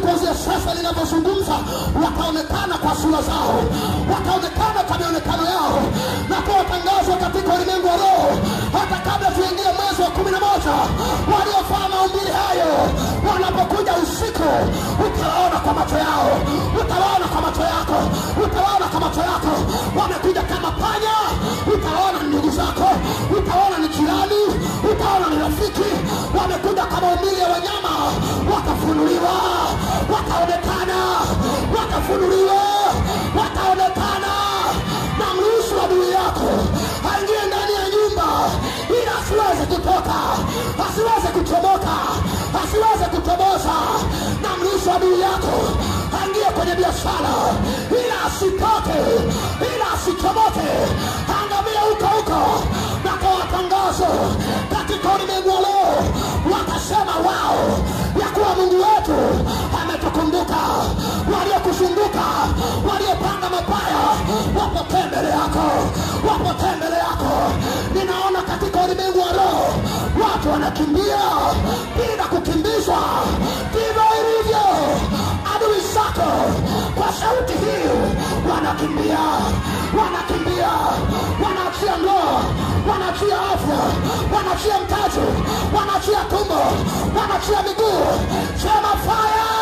kuanzia sasa ninapozungumza wataonekana kwa sura zao, wataonekana kwa mionekano yao, na kwa tangazo katika ulimwengu wa roho. Hata kabla tuingie mwezi wa 11, waliofanya mahubiri hayo wanapokuja usiku, utaona kwa macho yao, utaona kwa macho yako, utaona kwa macho yako. Wamekuja kama panya, utaona ndugu zako, utaona ni jirani, utaona ni rafiki. Wamekuja kama umili ya wanyama, watafunuliwa, wataonekana, watafunuliwa, wataonekana. Na mruhusu adui yako aingie ndani ya nyumba ili asiweze kutoka, asiweze kuchomoka, asiweze kutoboza. Na mruhusu adui yako aingie kwenye biashara ili asitoke, ili asichomoke, angamia huko. Na kwa tangazo katika ulimwengu wa leo wakasema wao ya kuwa Mungu wetu ametukumbuka. Waliokusunduka, waliopanga mabaya, wapotee mbele yako, wapotee mbele yako. Ninaona katika ulimwengu wa roho watu wanakimbia bila kukimbizwa. Ndivyo ilivyo adui zako, kwa sauti hii wanakimbia, wanakimbia, wanaachia ndoa, wanaachia afya, wanaachia mtaji, wanaachia tumbo, wanaachia miguu. Sema fire!